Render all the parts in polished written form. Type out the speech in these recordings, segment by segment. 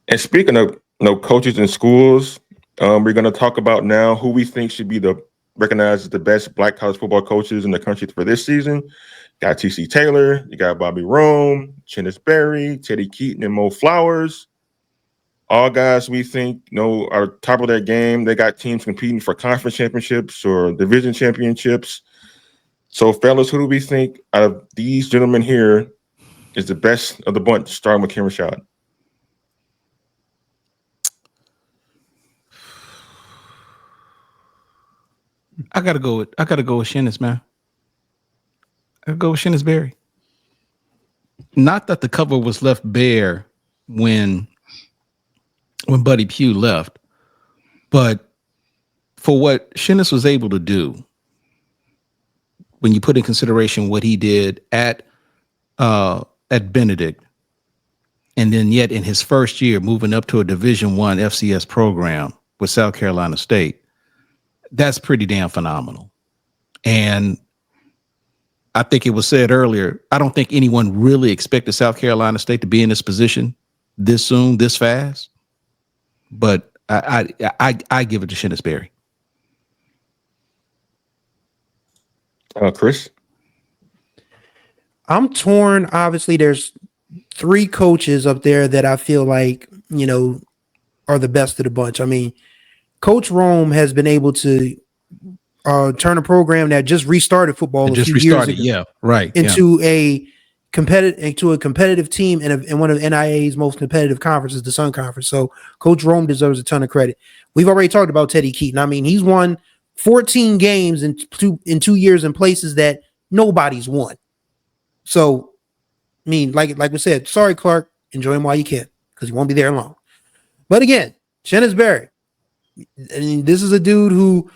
And speaking of coaches in schools, we're going to talk about now who we think should be recognized as the best Black college football coaches in the country for this season. Got T.C. Taylor, you got Bobby Rome, Chennis Berry, Teddy Keaton, and Mo Flowers. All guys we think are top of their game. They got teams competing for conference championships or division championships. So, fellas, who do we think out of these gentlemen here is the best of the bunch, starting with Ken Rashad? I gotta go with Chennis, man. I gotta go with Chennis Berry. Not that the cover was left bare when Buddy Pugh left, but for what Chennis was able to do, when you put in consideration what he did at Benedict, and then yet in his first year moving up to a Division I FCS program with South Carolina State, that's pretty damn phenomenal. And I think it was said earlier, I don't think anyone really expected South Carolina State to be in this position this soon, this fast. But I give it to Chennis Berry. Chris? I'm torn. Obviously, there's 3 coaches up there that I feel like, are the best of the bunch. I mean, Coach Rome has been able to turn a program that just restarted football a few years ago, into a competitive team in one of NIA's most competitive conferences, the Sun Conference. So Coach Rome deserves a ton of credit. We've already talked about Teddy Keaton. I mean, he's won 14 games in 2 years in places that nobody's won. So, I mean, like we said, sorry, Clark, enjoy him while you can, because he won't be there long. But again, Chennis Berry. I mean, this is a dude who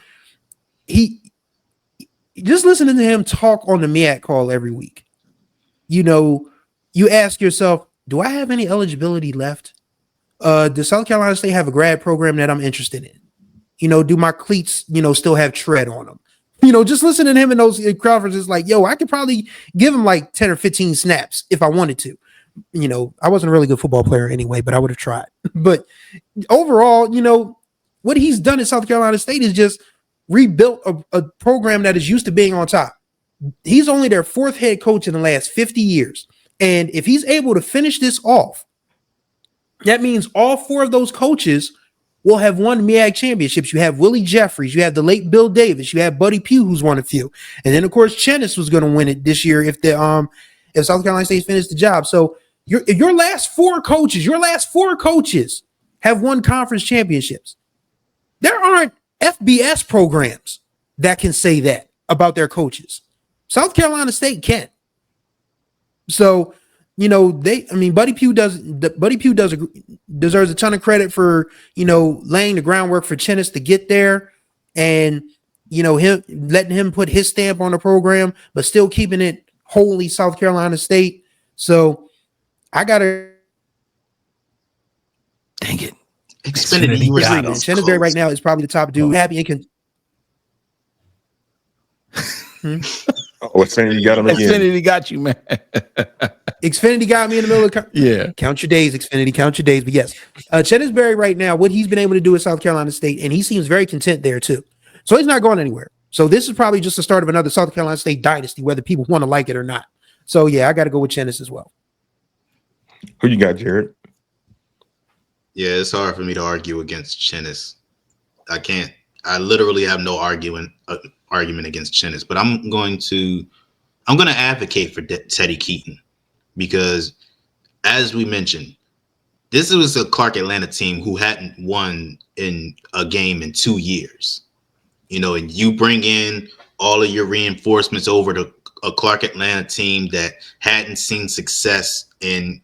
just listening to him talk on the MEAC call every week. You ask yourself, do I have any eligibility left? Does South Carolina State have a grad program that I'm interested in? Do my cleats, still have tread on them? Just listening to him in those conferences, like, I could probably give him like 10 or 15 snaps if I wanted to. I wasn't a really good football player anyway, but I would have tried. But overall, what he's done at South Carolina State is just rebuilt a program that is used to being on top. He's only their 4th head coach in the last 50 years. And if he's able to finish this off, that means all 4 of those coaches will have won MEAC championships. You have Willie Jeffries, you have the late Bill Davis, you have Buddy Pugh, who's won a few. And then, of course, Chennis was going to win it this year if South Carolina State finished the job. So your last four coaches have won conference championships. There aren't FBS programs that can say that about their coaches. South Carolina State can't. So, Buddy Pugh deserves a ton of credit for, laying the groundwork for Chennis to get there, and, him letting him put his stamp on the program, but still keeping it wholly South Carolina State. So I gotta dang it. Xfinity Chennis Berry right now is probably the top dude. Happy and Xfinity got him again. Xfinity got you, man. Xfinity got me in the middle of yeah. Count your days, Xfinity. Count your days. But yes, Chennis Berry right now, what he's been able to do at South Carolina State, and he seems very content there too. So he's not going anywhere. So this is probably just the start of another South Carolina State dynasty, whether people want to like it or not. So yeah, I got to go with Chennis as well. Who you got, Jared? Yeah, it's hard for me to argue against Chennis. I can't. I literally have no argument against Chennis, but I'm going to advocate for Teddy Keaton, because, as we mentioned, this was a Clark Atlanta team who hadn't won in a game in 2 years. And you bring in all of your reinforcements over to a Clark Atlanta team that hadn't seen success in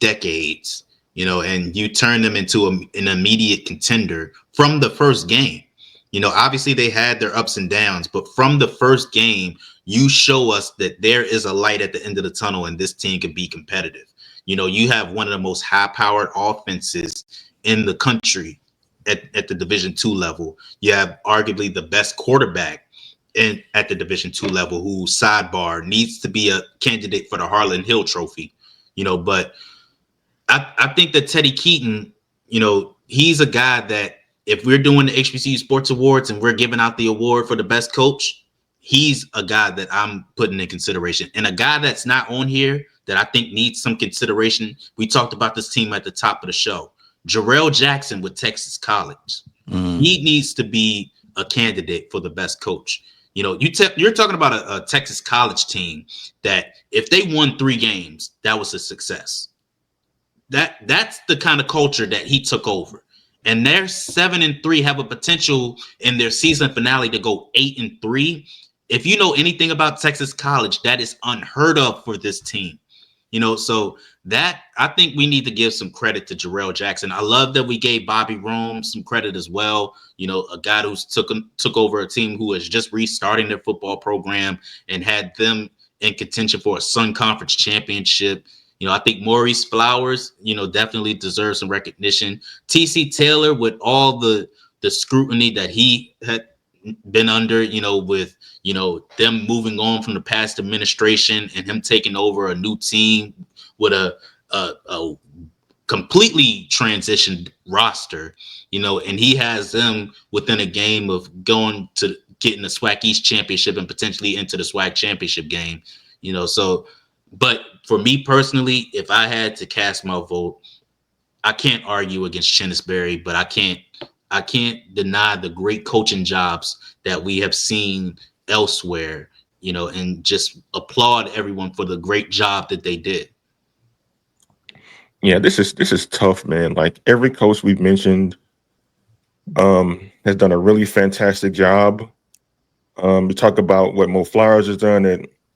decades, and you turn them into an immediate contender from the first game. Obviously they had their ups and downs, but from the first game, you show us that there is a light at the end of the tunnel and this team can be competitive. You have one of the most high-powered offenses in the country at the Division II level. You have arguably the best quarterback at the Division II level, who, sidebar, needs to be a candidate for the Harlan Hill Trophy. But I think that Teddy Keaton, he's a guy that if we're doing the HBCU Sports Awards and we're giving out the award for the best coach, he's a guy that I'm putting in consideration. And a guy that's not on here that I think needs some consideration. We talked about this team at the top of the show. Jarrell Jackson with Texas College. He needs to be a candidate for the best coach. You're talking about a Texas College team that if they won 3 games, that was a success. That's the kind of culture that he took over. And they're 7-3, have a potential in their season finale to go 8-3. If you know anything about Texas College, that is unheard of for this team. So that I think we need to give some credit to Jarrell Jackson. I love that we gave Bobby Rome some credit as well. A guy who's took over a team who is just restarting their football program and had them in contention for a Sun Conference championship. I think Maurice Flowers, definitely deserves some recognition. TC Taylor, with all the scrutiny that he had been under, with, them moving on from the past administration and him taking over a new team with a completely transitioned roster, and he has them within a game of going to getting the SWAC East championship and potentially into the SWAC championship game, but for me personally, if I had to cast my vote, I can't argue against Chennis Berry, but I can't deny the great coaching jobs that we have seen elsewhere, and just applaud everyone for the great job that they did. Yeah, this is tough, man. Like every coach we've mentioned has done a really fantastic job. We talk about what Mo Flowers has done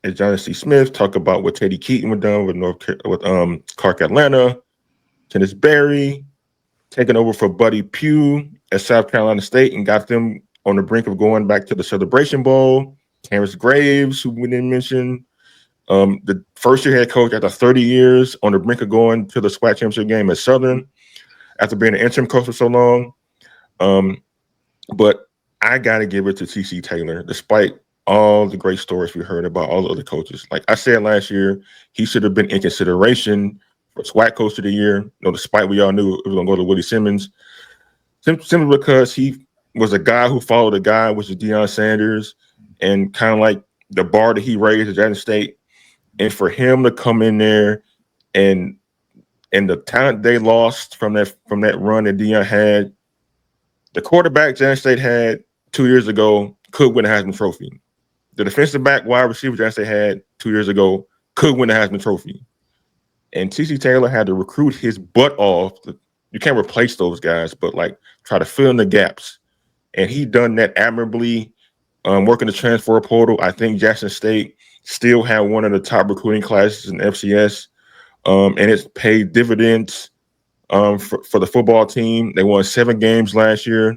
at Johnny C. Smith, talk about what Teddy Keaton was done with Clark Atlanta, Chennis Berry, taking over for Buddy Pugh at South Carolina State and got them on the brink of going back to the Celebration Bowl. Terrence Graves, who we didn't mention, the first-year head coach after 30 years on the brink of going to the SWAC championship game at Southern after being an interim coach for so long. But I got to give it to TC Taylor, despite all the great stories we heard about all the other coaches. Like I said last year, he should have been in consideration for SWAC Coach of the Year, despite we all knew it was going to go to Willie Simmons, simply because he was a guy who followed a guy, which is Deion Sanders, and kind of like the bar that he raised at Jackson State. And for him to come in there and the talent they lost from that run that Deion had, the quarterback Jackson State had 2 years ago could win a Heisman Trophy. The defensive back wide receiver Jackson State had 2 years ago could win a Heisman Trophy. And TC Taylor had to recruit his butt off. You can't replace those guys, but like try to fill in the gaps. And he done that admirably, working the transfer portal. I think Jackson State still had one of the top recruiting classes in FCS, and it's paid dividends for the football team. They won 7 games last year,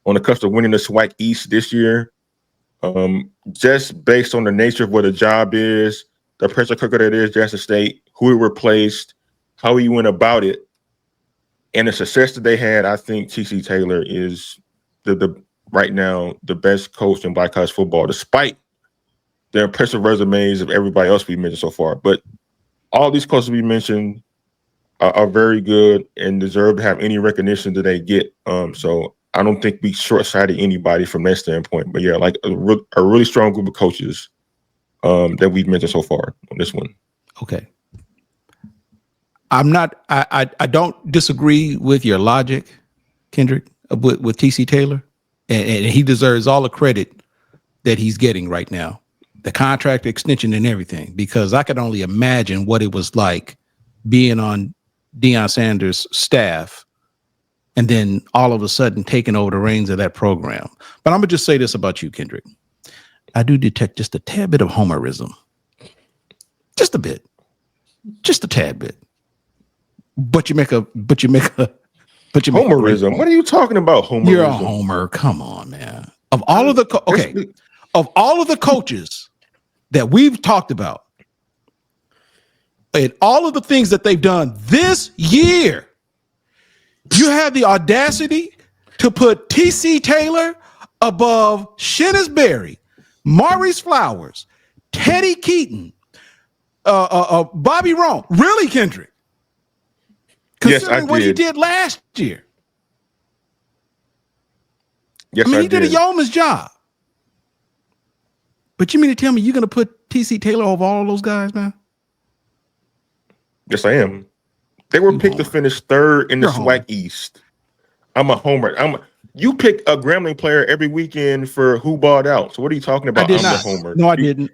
on the cusp of winning the SWAC East this year. Just based on the nature of what the job is, the pressure cooker that is Jackson State, who he replaced, how he went about it, and the success that they had, I think TC Taylor is the right now the best coach in Black college football, despite the impressive resumes of everybody else we mentioned so far. But all these coaches we mentioned are very good and deserve to have any recognition that they get. So I don't think we short-sighted anybody from that standpoint. But yeah, like a really strong group of coaches that we've mentioned so far on this one. Okay. I don't disagree with your logic, Kendrick, with TC Taylor. And he deserves all the credit that he's getting right now. The contract extension and everything, because I could only imagine what it was like being on Deion Sanders' staff and then all of a sudden taking over the reins of that program. But I'm going to just say this about you, Kendrick. I do detect just a tad bit of homerism. Just a bit. Just a tad bit. But you make a Homerism? What are you talking about, homerism? You're a homer. Come on, man. Of all of the of all of the coaches that we've talked about and all of the things that they've done this year, you have the audacity to put TC Taylor above Chennis Berry, Maurice Flowers, Teddy Keaton, Bobby Rome. Really, Kendrick? Considering what he did last year. Yes, I mean, he did a yeoman's job. But you mean to tell me you're going to put TC Taylor over all those guys, man? Yes, I am. They were picked to finish third in the SWAC East. I'm a homer. You pick a Grambling player every weekend for who balled out. So what are you talking about? I'm the homer. No, I didn't.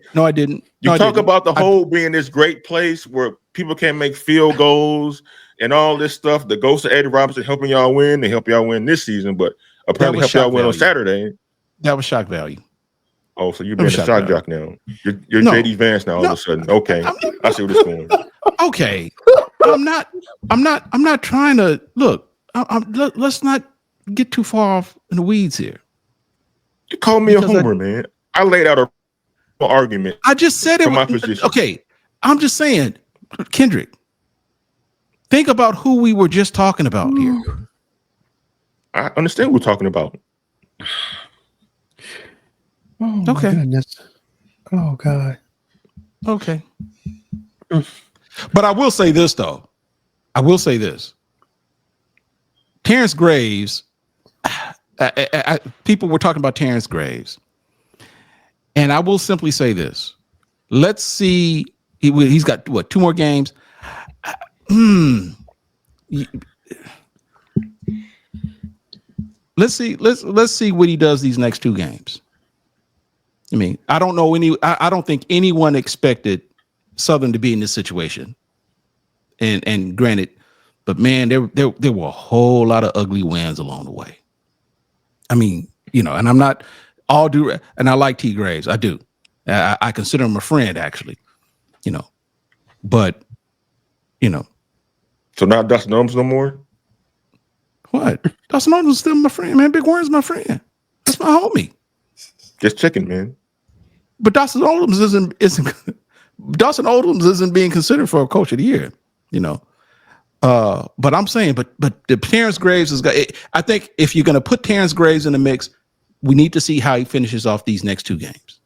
You talk about the whole being this great place where people can make field goals and all this stuff. The ghost of Eddie Robinson helping y'all win. They help y'all win this season, but apparently help y'all win on Saturday. That was shock value. Oh, so you're being a shock jock now. You're JD Vance now all of a sudden. Okay. I see what it's going. Okay. I'm not trying to look. Let's not get too far off in the weeds here. You call me a homer, man. I laid out an argument. I just said it from my position. Okay. I'm just saying, Kendrick, think about who we were just talking about here. I understand what we're talking about. Oh, okay. My goodness. Oh, God. Okay. But I will say this, though. Terrence Graves, people were talking about Terrence Graves. And I will simply say this. Let's see. He's got, 2 more games? Let's see what he does these next 2 games. I mean, I don't think anyone expected Southern to be in this situation. And granted, but man, there were a whole lot of ugly wins along the way. I mean, and I'm not all due, and I like T. Graves. I do. I consider him a friend, actually. But So not Dustin Holmes no more? What? Dustin Holmes is still my friend, man. Big Warren's my friend. That's my homie. Just checking, man. But Dustin Oldhams isn't being considered for a coach of the year, But I'm saying, but the Terrence Graves has got. I think if you're going to put Terrence Graves in the mix, we need to see how he finishes off these next 2 games.